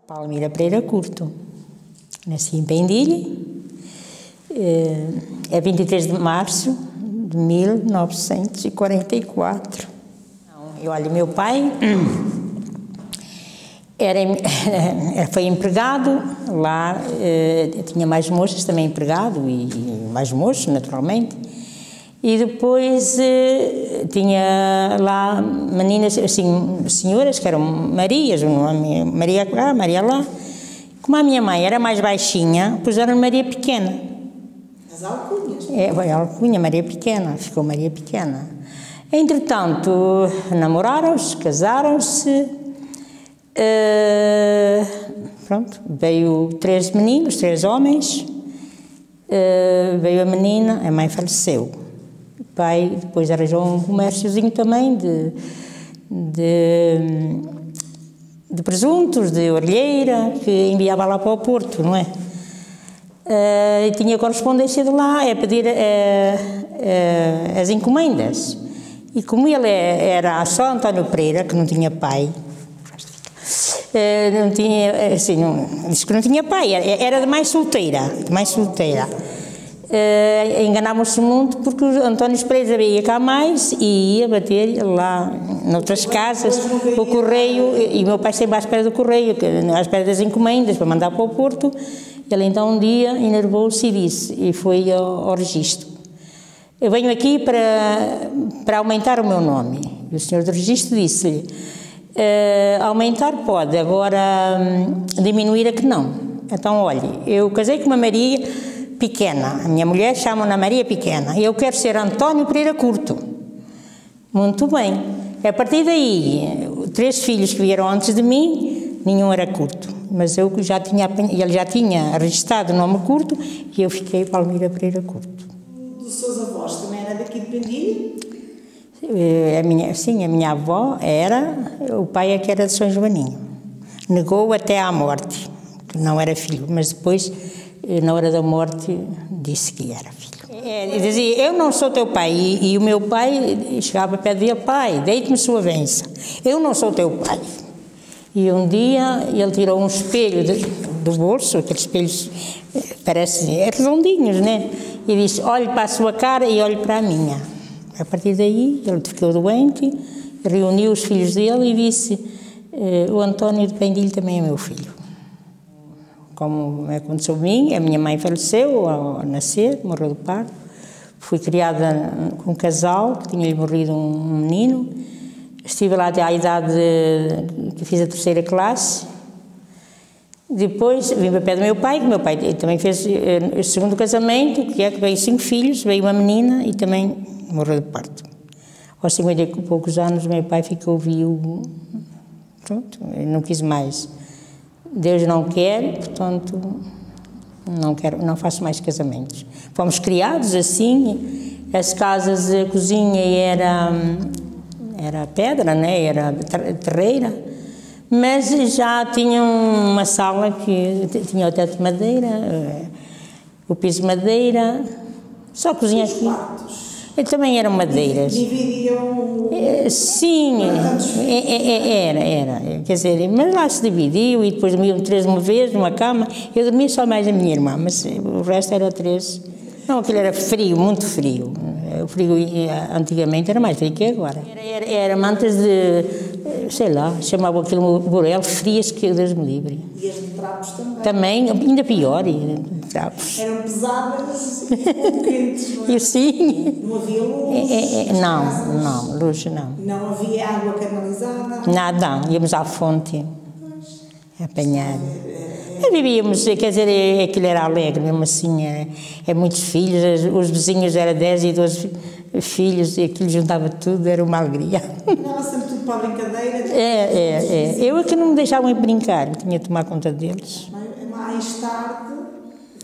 Palmira Pereira Curto. Nasci em Pendilhe, é 23 de março de 1944. E olha, meu pai foi empregado lá, tinha mais moças também empregado e mais moços, naturalmente. E depois tinha lá meninas, assim, senhoras que eram Marias, Maria cá, Maria lá. Como a minha mãe era mais baixinha, puseram Maria Pequena. As alcunhas? Foi a alcunha, Maria Pequena, ficou Maria Pequena. Entretanto, namoraram-se, casaram-se, pronto, veio 3 meninos, 3 homens, veio a menina, a mãe faleceu. O pai depois arranjou um comérciozinho também de presuntos, de orelheira, que enviava lá para o Porto, não é? E tinha correspondência de lá, a pedir as encomendas. E como ele era só António Pereira, que não tinha pai, não tinha, assim, disse que não tinha pai, era de mais solteira, enganámos-se muito porque o António Pereira ia cá mais e ia bater lá noutras casas, o correio, e o meu pai sempre à espera do correio, à espera das encomendas para mandar para o Porto. Ele então um dia enervou-se e disse, e foi ao registro: eu venho aqui para aumentar o meu nome. E o senhor do registro disse-lhe: aumentar pode, agora diminuir é que não. Então, olhe, eu casei com uma Maria Pequena, a minha mulher chama-na Maria Pequena, e eu quero ser António Pereira Curto. Muito bem. A partir daí, 3 filhos que vieram antes de mim, nenhum era curto, mas ele já tinha registrado o nome Curto e eu fiquei Palmira Pereira Curto. Dos seus avós também era daqui de Pendilhe? Sim, a minha avó era, o pai é que era de São Joaninho. Negou até à morte, que não era filho, mas depois, na hora da morte, disse que era filho. Dizia, eu não sou teu pai, e o meu pai chegava perto dele: pai, deite-me sua benção, eu não sou teu pai. E um dia ele tirou um espelho do bolso, aqueles espelhos parecem redondinhos, né? E disse: olhe para a sua cara e olhe para a minha. A partir daí ele ficou doente, reuniu os filhos dele e disse: o António de Pendilhe também é meu filho. Como aconteceu a mim, a minha mãe faleceu ao nascer, morreu de parto. Fui criada com um casal, que tinha-lhe morrido um menino. Estive lá até à idade que fiz a 3ª classe. Depois vim para pé do meu pai, que meu pai também fez o 2º casamento, que veio 5 filhos, veio uma menina e também morreu de parto. Aos 50 e poucos anos, meu pai ficou viúvo. Pronto, não quis mais. Deus não quer, portanto, não faço mais casamentos. Fomos criados assim, as casas, a cozinha era pedra, né? Era terreira, mas já tinha uma sala que tinha o teto de madeira, o piso de madeira, só cozinha aqui. E também eram madeiras. Dividiam? Sim, era. Quer dizer, mas lá se dividiu e depois dormiam 3 uma vez numa cama. Eu dormia só mais a minha irmã, mas o resto era 3. Não, aquilo era frio, muito frio. O frio antigamente era mais frio que agora. Era mantas de, sei lá, chamavam aquilo burel, frias que Deus me livre. E as de trapos também? Também, ainda pior, trapos. Eram pesadas ou quentes, não é? Eu sim. Não havia luz? Não, luz não. Não havia água canalizada? Nada, íamos à fonte apanhar. Vivíamos, quer dizer, aquilo era alegre, mesmo assim, muitos filhos, os vizinhos eram 10 e 12 filhos, e aquilo juntava tudo, era uma alegria. Dava sempre tudo para a brincadeira? Eu é que não me deixavam brincar, tinha de tomar conta deles. Mais tarde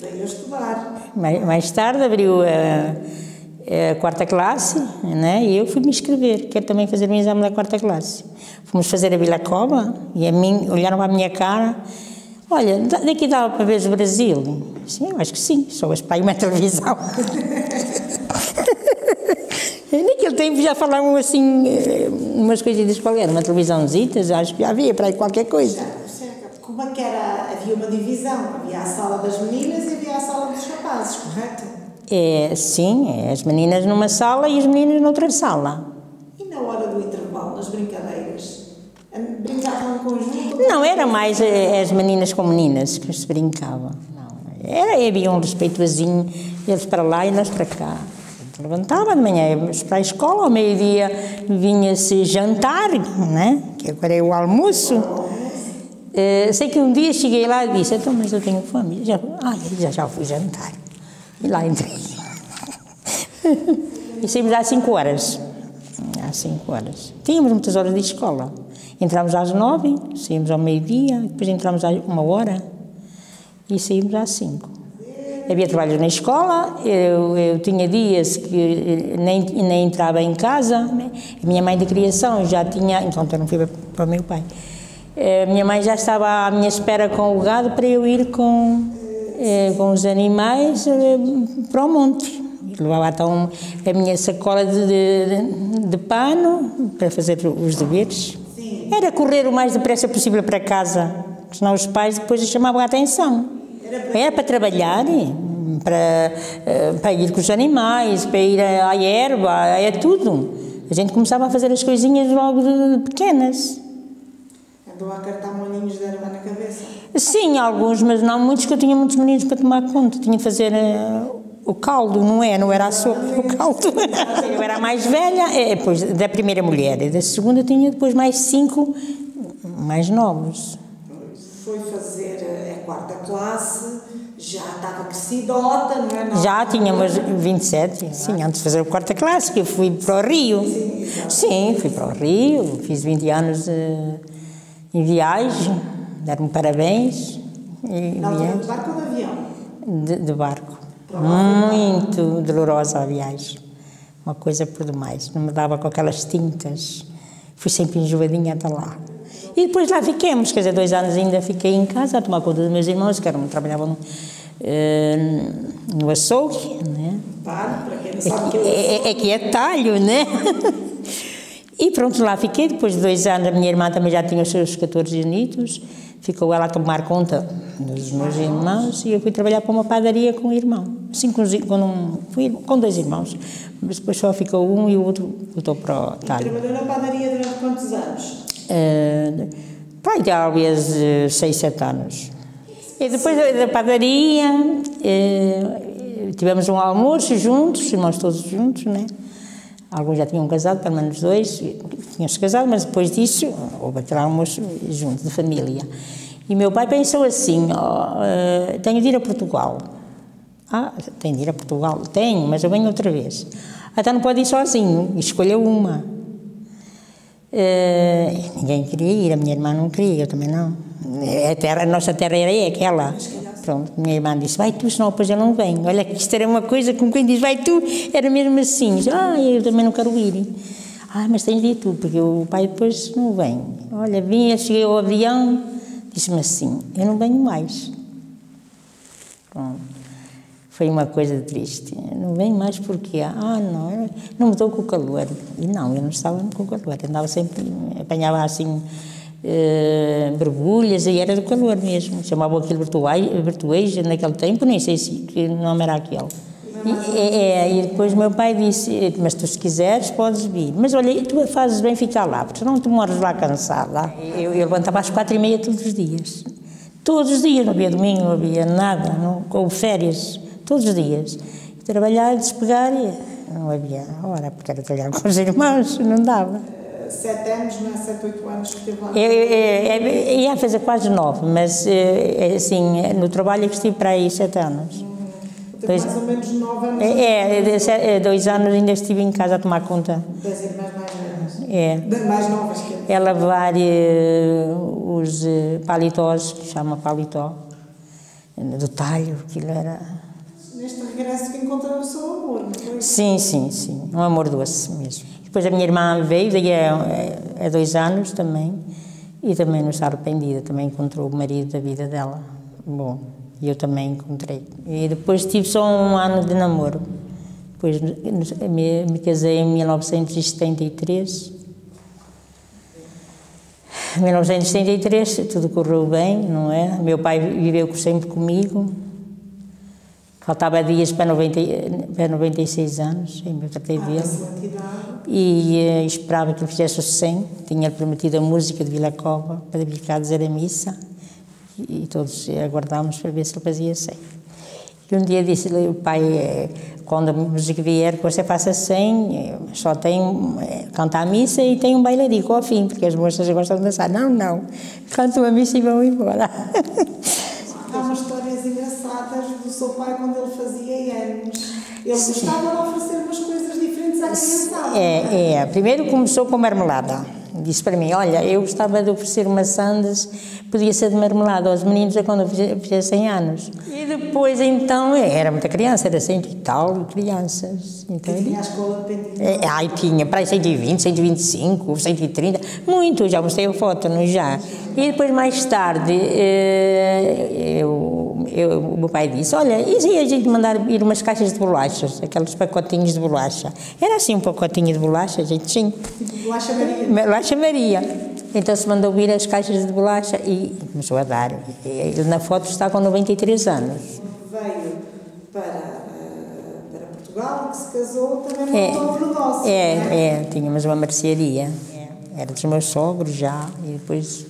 veio a estudar? Mais tarde abriu a 4ª classe, né? E eu fui me inscrever, quero também fazer o meu exame da 4ª classe. Fomos fazer a Vila Cova, e olharam para a minha cara: olha, daqui dava para ver o Brasil? Sim, eu acho que sim, só as pai e uma televisão. Naquele tempo já falavam assim, umas coisinhas, qual era? Uma televisãozita, acho que havia para aí qualquer coisa. como é que era? Havia uma divisão, havia a sala das meninas e havia a sala dos rapazes, correto? Sim, as meninas numa sala e os meninos noutra sala. E na hora do intervalo, nas brincadeiras, brincavam em conjunto? Não, era mais as meninas com meninas que se brincavam. Não, havia um respeitozinho, eles para lá e nós para cá. Levantava de manhã, íamos para a escola, ao meio-dia vinha-se jantar, né? Que agora é o almoço. Sei que um dia cheguei lá e disse, então, mas eu tenho fome. Já fui jantar. E lá entrei. E saímos às 5 horas. Às 5 horas. Tínhamos muitas horas de escola. Entramos às 9, saímos ao meio-dia, depois entramos às 1 hora e saímos às 5. Havia trabalhos na escola, eu tinha dias que nem entrava em casa. A minha mãe de criação já tinha, então eu não fui para o meu pai. A minha mãe já estava à minha espera com o gado para eu ir com os animais para o monte. Levava então a minha sacola de pano para fazer os deveres. Era correr o mais depressa possível para casa, senão os pais depois chamavam a atenção. Era para trabalhar, para ir com os animais, para ir à erva, é tudo. A gente começava a fazer as coisinhas logo de pequenas. Andou a cartar molinhos de erva na cabeça? Sim, alguns, mas não muitos, que eu tinha muitos meninos para tomar conta. Tinha de fazer o caldo, não era a sopa, o caldo. Eu era a mais velha, depois da primeira mulher, e da segunda tinha depois mais 5 mais novos. Foi fazer a 4ª classe, já estava crescidota, não é? Já tinha umas 27, sim, antes de fazer a 4ª classe, que eu fui para o Rio. Sim, fui para o Rio, fiz 20 anos em viagem, deram-me parabéns. Não, de barco ou de avião? De barco. Muito dolorosa a viagem. Uma coisa por demais. Não me dava com aquelas tintas. Fui sempre enjoadinha até lá. E depois lá fiquemos, quer dizer, 2 anos ainda fiquei em casa a tomar conta dos meus irmãos, que trabalhavam no açougue, né? Para quem não sabe que é que é talho, né? E pronto, lá fiquei. Depois de 2 anos, a minha irmã também já tinha os seus 14 anos, ficou ela a tomar conta dos meus irmãos e eu fui trabalhar para uma padaria com o irmão. Assim, fui com 2 irmãos, mas depois só ficou um e o outro voltou para o talho. E trabalhou na padaria durante quantos anos? Talvez 6, 7 anos. E depois da padaria, tivemos um almoço juntos, irmãos todos juntos, né? Alguns já tinham casado, pelo menos 2, tinham-se casado, mas depois disso, houve aquele almoço junto, de família. E meu pai pensou assim, tenho de ir a Portugal. Tenho de ir a Portugal? Tenho, mas eu venho outra vez. Então não pode ir sozinho, escolha uma. Ninguém queria ir, a minha irmã não queria, eu também não. A nossa terra era aquela. Pronto, minha irmã disse, vai tu, senão depois eu não venho. Olha, que isto era uma coisa, como quem diz, vai tu, era mesmo assim. Eu também não quero ir. Mas tens de ir tu, porque o pai depois não vem. Olha, cheguei ao avião, disse-me assim, eu não venho mais. Pronto. Foi uma coisa triste. Não venho mais porque, não me estou com o calor. E não, eu não estava com o calor, andava sempre, apanhava assim, borbulhas, e era do calor mesmo. Chamavam aquilo bertueja naquele tempo, nem sei se que nome era aquele. E depois meu pai disse, mas tu se quiseres podes vir. Mas olha, tu fazes bem ficar lá, porque senão tu moras lá cansada. Eu levantava às 4h30 todos os dias. Todos os dias, não havia domingo, não havia nada, não houve férias, todos os dias. Trabalhar, despegar, não havia hora, porque era trabalhar com os irmãos, não dava. 7 anos, não é? 7, 8 anos que esteve lá? Ia fazer quase 9, mas assim, no trabalho eu estive para aí 7 anos. Mais ou menos 9 anos? 2 anos ainda estive em casa a tomar conta. Das irmãs mais velhas? Mais novas que eu. É lavar os paletós, que chama paletó, do talho, aquilo era... Neste regresso que encontrou o seu amor, não foi? Sim, um amor doce mesmo. Depois a minha irmã veio, daí há 2 anos também, e também não está arrependida, também encontrou o marido da vida dela. Bom, e eu também encontrei. E depois tive só 1 ano de namoro. Depois me casei em 1973. Em 1973 tudo correu bem, não é? Meu pai viveu sempre comigo. Faltava dias para 96 anos, eu tratei dele. E esperava que ele fizesse os 100. Tinha prometido a música de Vila Cova para vir cá dizer a missa. E todos aguardámos para ver se ele fazia 100. E um dia disse-lhe o pai, quando a música vier, que você faça 100, só tem, canta a missa e tem um bailarico ao fim, porque as moças gostam de dançar. Não, cantam a missa e vão embora. Há umas histórias engraçadas do seu pai quando ele fazia anos. Ele gostava de oferecer umas coisas diferentes à criançada. Primeiro começou com marmelada. Disse para mim, olha, eu gostava de oferecer maçãs, podia ser de marmelada aos meninos quando eu fizesse 100 anos. E depois, então, era muita criança, era 100 e tal crianças. Então, tinha a escola dependente? Tinha, para aí 120, 125, 130, muito, já mostrei a foto, não já. E depois, mais tarde, o meu pai disse, olha, e se a gente mandar ir umas caixas de bolachas, aqueles pacotinhos de bolacha? Era assim um pacotinho de bolacha, a gente tinha. Bolacha Maria? Bolacha Maria. Então se mandou vir as caixas de bolacha e começou a dar. Ele na foto está com 93 anos. Veio para Portugal, que se casou, também montou um negócio. Tínhamos uma mercearia. Era dos meus sogros já, e depois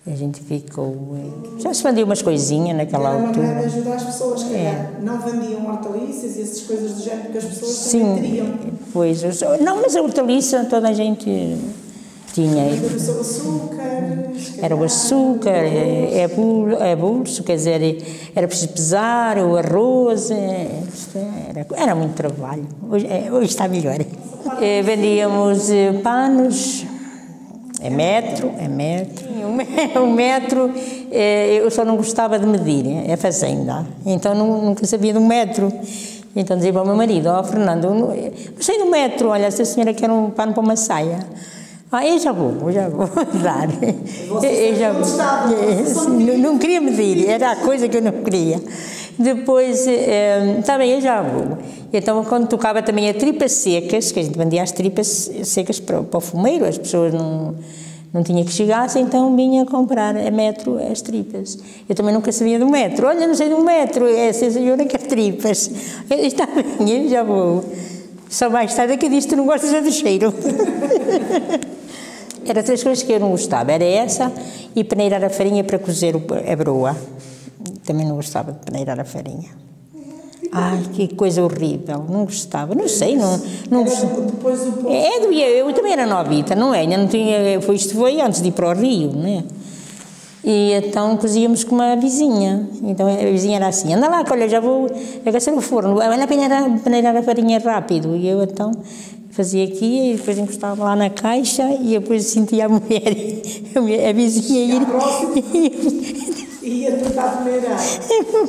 a gente ficou... Já se vendia umas coisinhas naquela altura. Era uma maneira de ajudar as pessoas, que não vendiam hortaliças e essas coisas do género que as pessoas também teriam. Pois, não, mas a hortaliça toda a gente tinha. Era o seu açúcar? Era o açúcar, é bolso, quer dizer, era preciso pesar, o arroz, era muito trabalho. Hoje está melhor. Vendíamos panos, metro. O metro, eu só não gostava de medir, é fazenda, então nunca sabia de um metro. Então dizia para o meu marido, Fernando, não sei do metro, olha, essa senhora quer um pano para uma saia. Eu já vou dar. Não queria medir, era a coisa que eu não queria. Depois, também eu já vou. Então, quando tocava também a tripas secas, que a gente vendia as tripas secas para o fumeiro, as pessoas não tinham que chegasse, então vinha comprar a metro as tripas. Eu também nunca sabia do metro. Olha, não sei do metro, essa senhora quer tripas. Está bem, eu já vou. Só mais tarde é que eu disse, tu não gostas do cheiro. Eram 3 coisas que eu não gostava, era essa e peneirar a farinha para cozer a broa. Também não gostava de peneirar a farinha. Ai, que coisa horrível, não gostava, não sei, não depois o povo... Eu também era novita, não é? Não tinha, isto foi antes de ir para o Rio, não é? E então cozíamos com uma vizinha. Então a vizinha era assim, anda lá, olha, já vou aquecer o forno, vai lá peneirar a farinha rápido. E eu então fazia aqui e depois encostava lá na caixa e depois sentia a mulher, a vizinha ia tentar peneirar.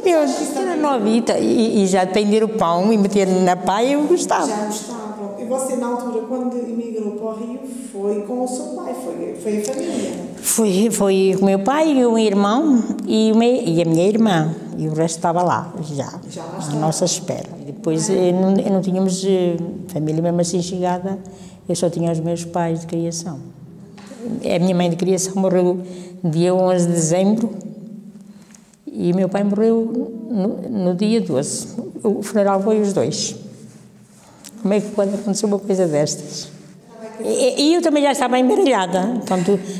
Eu era novita e já depender o pão e meter na paia eu gostava. Já gostava. E você na altura, quando emigrou para o Rio, foi com o seu pai, foi a família? Foi com o meu pai e o meu irmão e a minha irmã. E o resto estava lá, já à nossa espera. E depois não tínhamos família mesmo assim chegada, eu só tinha os meus pais de criação. A minha mãe de criação morreu dia 11 de dezembro e o meu pai morreu no dia 12. O funeral foi os 2. Como é que pode acontecer uma coisa destas? E eu também já estava embaralhada,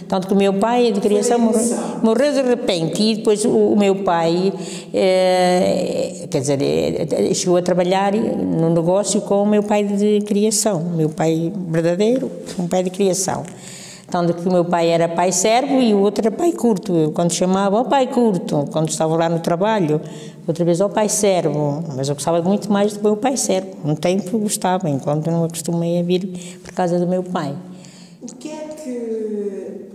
tanto que o meu pai de criação morreu de repente e depois o meu pai, quer dizer, chegou a trabalhar no negócio com o meu pai de criação, meu pai verdadeiro, um pai de criação. Tanto que o meu pai era pai servo e o outro era pai curto. Eu, quando chamava, pai curto, quando estava lá no trabalho, outra vez, pai servo. Mas eu gostava muito mais do meu pai servo. Um tempo eu gostava, enquanto não acostumei a vir por causa do meu pai. O que é que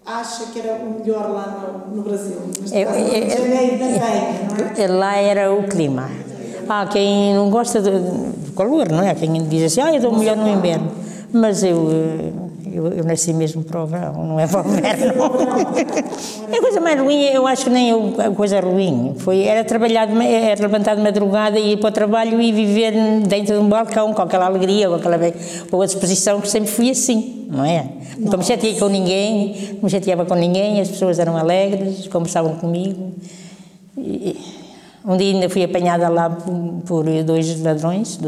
acha que era o melhor lá no Brasil? Lá era o clima. Quem não gosta do calor, não é? Quem diz assim, eu dou melhor no inverno. Mas eu Eu nasci mesmo para o verão, não é para o inverno. A coisa mais ruim, eu acho que nem a coisa ruim, era trabalhar, era levantar de madrugada e ir para o trabalho e viver dentro de um balcão, com aquela alegria, com a disposição, que sempre fui assim, não é? Nunca me chateei com ninguém, não me chateava com ninguém, as pessoas eram alegres, conversavam comigo. Um dia ainda fui apanhada lá por 2 ladrões,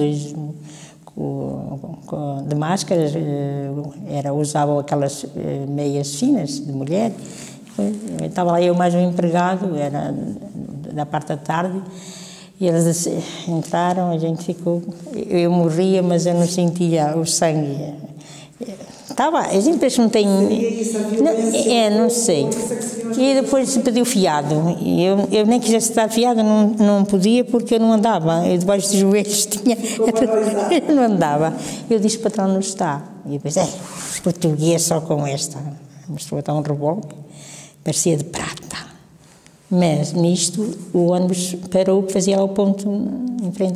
de máscaras, usavam aquelas meias finas de mulher. Estava lá eu mais um empregado, era da parte da tarde, e eles entraram, a gente ficou, eu morria, mas eu não sentia o sangue. A gente pensa que não tem... Não sei. E depois pediu fiado. Eu nem quisesse estar fiado, não podia, porque eu não andava. Eu debaixo dos joelhos tinha... Eu não andava. Eu disse, patrão, não está. E depois, português só com esta. Mostrou até um revólver, parecia de prata. Mas nisto, o ônibus parou, fazia ao ponto em frente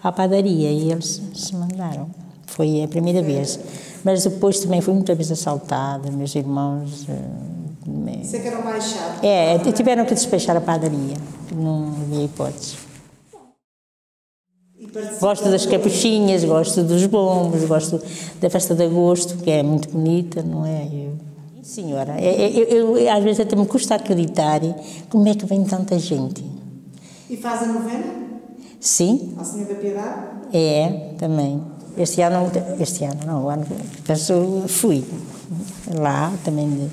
à padaria, e eles se mandaram. Foi a primeira vez. Mas depois também fui muitas vezes assaltada, meus irmãos... Isso é que era o mais chato. Tiveram que despechar a padaria, não havia hipótese. Gosto das capuchinhas, gosto dos bombos, gosto da festa de agosto, que é muito bonita, não é? Senhora, eu às vezes até me custa acreditar como é que vem tanta gente. E faz a novena? Sim. Ao Senhor da Piedade? Também. Este ano não, o ano passou fui lá também.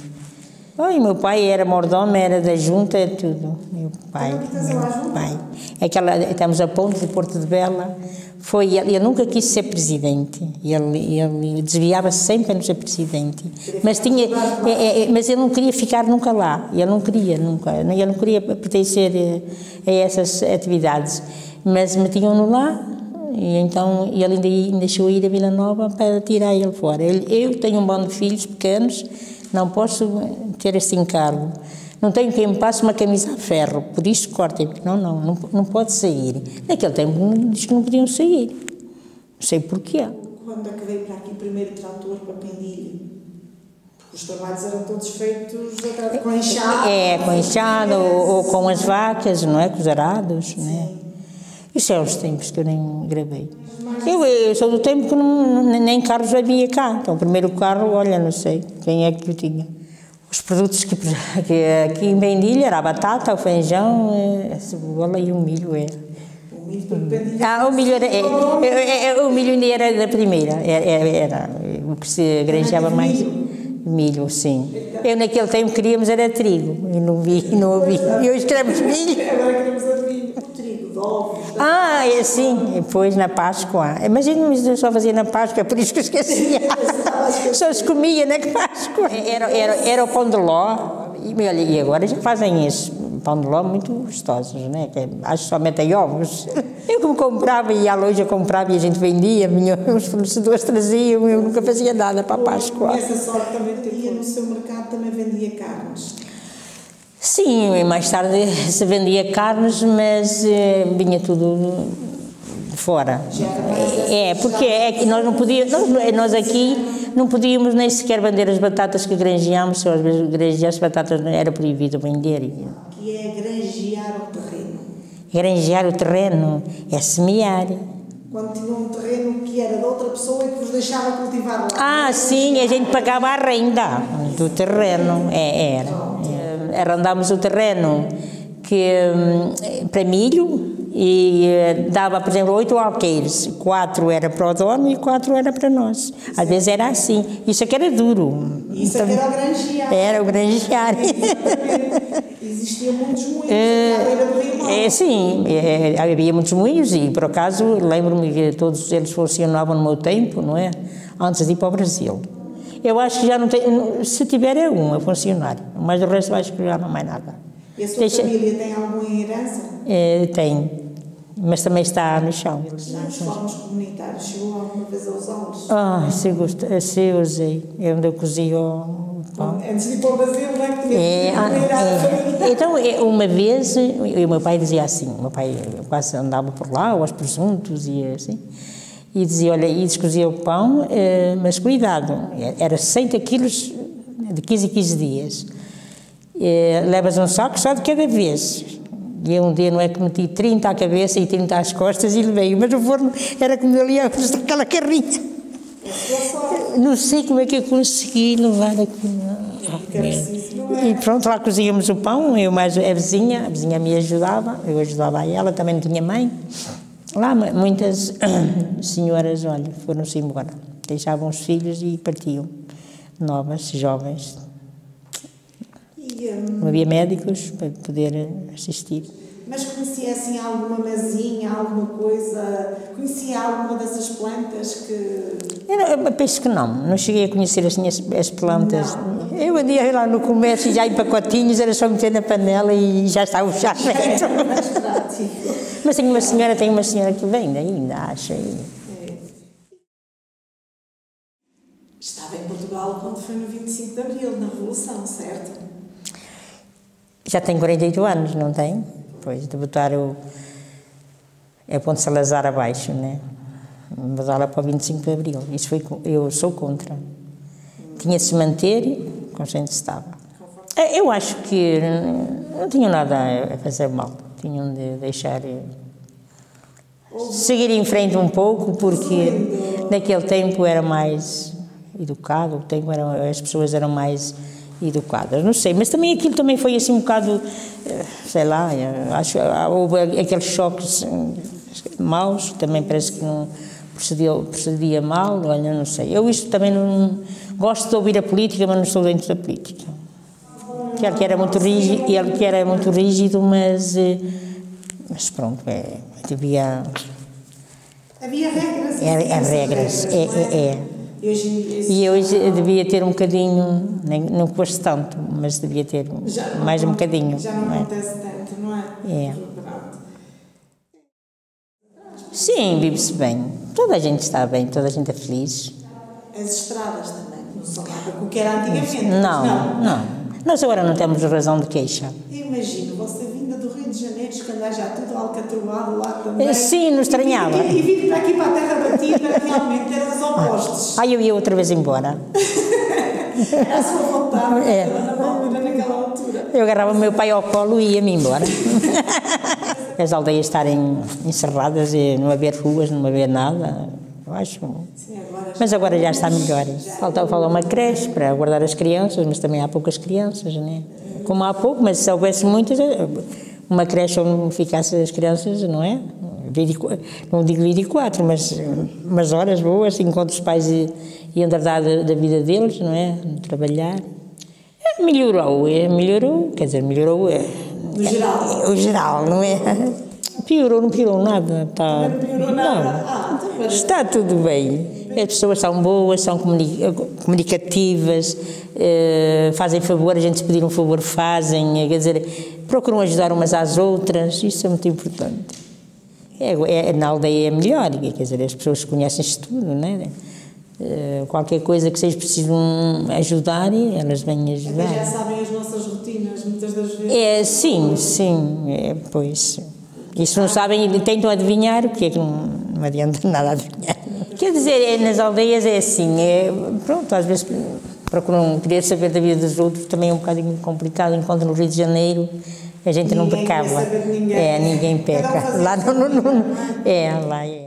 Meu pai era mordomo, era da junta, tudo. Meu pai. Estamos a ponto de Porto de Bela. Ele nunca quis ser presidente. Ele desviava-se sempre a não ser presidente. Mas ele não queria ficar nunca lá. Ele não queria pertencer a essas atividades. Mas metiam-no lá. E então ele ainda deixou ir a Vila Nova para tirar ele fora. Eu tenho um bando de filhos pequenos, não posso ter este encargo. Não tenho quem me passe uma camisa a ferro, por isso cortem, porque não pode sair. Naquele tempo diz que não podiam sair. Não sei porquê. Quando é que veio para aqui o primeiro trator para Pendilho? Os trabalhos eram todos feitos com enxada. Com enxada ou com as vacas, não é? Com os arados, não é? Isso é os tempos que eu nem gravei. Eu sou do tempo que nem carros havia cá. Então, o primeiro carro, olha, não sei quem é que o tinha. Os produtos que aqui em Pendilha era a batata, o feijão, a cebola e o milho. O milho para Pendilha? O milho ainda era da primeira. Era o que se granjeava mais. Milho, sim. Eu naquele tempo queríamos era trigo e não ouvi. E hoje queremos milho. Agora queremos milho. Trigo, de ovos. Sim. Depois na Páscoa. Imagina, eu só fazia na Páscoa, é por isso que eu esquecia. Só se comia na Páscoa. Era o pão de ló. E agora já fazem isso. Pão de ló muito gostosos, né? Acho que só metem ovos. Eu que me comprava, ia à loja, comprava e a gente vendia, os fornecedores traziam, eu nunca fazia nada para a Páscoa. E essa sorte também teria no seu mercado, também vendia carnes? Sim, mais tarde se vendia carnes, vinha tudo de fora. Porque nós não podíamos, nós aqui não podíamos nem sequer vender as batatas que granjeámos, só às vezes granjear as batatas não era proibido vender. O que é granjear o terreno? Granjear o terreno é semear. Quando tinha um terreno que era de outra pessoa e que vos deixava cultivar lá. Sim, a gente pagava a renda do terreno, arrendámos o terreno para milho e dava, por exemplo, 8 alqueires, 4 era para o dono e 4 era para nós. Às vezes era assim, isso aqui era duro. Isso aqui era o granjear. Era o granjear. Existiam muitos moinhos à beira do Rio Mau. Sim, havia muitos moinhos e, por acaso, lembro-me que todos eles funcionavam no meu tempo, não é? Antes de ir para o Brasil. Eu acho que já não tem, se tiver é um a funcionar, mas o resto acho que já não mais nada. E a sua família tem alguma herança? Tem, mas também está no chão. Nos fóruns comunitários, chegou alguma vez a usá-los? Se usei, é onde eu cozi o pão. Antes de ir para o Brasil, não é que Então, uma vez, o meu pai dizia assim, o meu pai quase andava por lá, aos presuntos e assim, e dizia, olha, e descozia o pão, mas cuidado, era 60 quilos de 15 em 15 dias. Levas um saco só de cada vez. E um dia não é que meti 30 à cabeça e 30 às costas e levei, mas o forno era como eu ia aquela carrinha. Não sei como é que eu consegui levar aquilo. E pronto, lá cozíamos o pão, eu mais a vizinha me ajudava, eu ajudava a ela, também não tinha mãe. Lá muitas senhoras, olha, foram-se embora, deixavam os filhos e partiam, novas, jovens. Não havia médicos para poder assistir. Mas conhecia assim alguma mesinha, alguma coisa? Conhecia alguma dessas plantas que... Eu penso que não cheguei a conhecer assim as plantas. Não. Eu andei lá no comércio já em pacotinhos, era só meter na panela e já estava o chá feito. Mas tem uma senhora que vem ainda, acho. Estava em Portugal quando foi no 25 de Abril, na Revolução, certo? Já tem 48 anos, não tem? Pois, de botar a Ponte Salazar abaixo, né? Mudá-la para o 25 de Abril. Isso foi, eu sou contra. Tinha de se manter como sempre estava. Eu acho que não tinham nada a fazer mal. Tinham de deixar... seguir em frente um pouco, porque naquele tempo era mais educado, as pessoas eram mais educadas, não sei, mas também aquilo também foi assim um bocado, sei lá, acho houve aqueles choques maus, também parece que não procedia mal, olha, não sei. Eu isto também não gosto de ouvir a política, mas não estou dentro da política. Ele que era muito rígido, mas pronto, havia regras. Regras, E hoje devia ter um bocadinho, não fosse tanto, mas devia ter mais um bocadinho. Já não acontece tanto, não é? Sim, vive-se bem. Toda a gente está bem, toda a gente é feliz. As estradas também, não são nada com o que era antigamente. Não. Nós agora não temos razão de queixa. Imagino, você vinda do Rio de Janeiro, escandar já tudo alcatroado lá também. Sim, não estranhava. E vir para aqui para a terra batida, realmente eram os opostos. Eu ia outra vez embora. Era a sua vontade, naquela altura. Eu agarrava o meu pai ao colo e ia-me embora. As aldeias estarem encerradas e não haver ruas, não haver nada, eu acho... Sim, mas agora já está melhor. Falta uma creche para guardar as crianças, mas também há poucas crianças, não é? Como há pouco, mas se houvesse muitas, uma creche onde ficassem as crianças, não é? Não digo 24, mas horas boas, enquanto os pais iam tratar da vida deles, não é? Trabalhar. Melhorou, quer dizer, melhorou... No geral. O geral, não é? Não piorou nada. Não piorou nada? Não. Está tudo bem. As pessoas são boas, são comunicativas, fazem favor, a gente se pedir um favor fazem, quer dizer, procuram ajudar umas às outras, isso é muito importante. Na aldeia é melhor, quer dizer, as pessoas conhecem-se tudo, não é? Qualquer coisa que seja preciso ajudar, elas vêm ajudar. Até já sabem as nossas rotinas, muitas das vezes. Sim, pois. E se não sabem e tentam adivinhar, porque é que não adianta nada adivinhar. Quer dizer, nas aldeias é assim, pronto, às vezes procuram querer saber da vida dos outros, também é um bocadinho complicado, enquanto no Rio de Janeiro a gente não pecava. Ninguém quer saber de ninguém. Ninguém peca. Lá não. Lá é.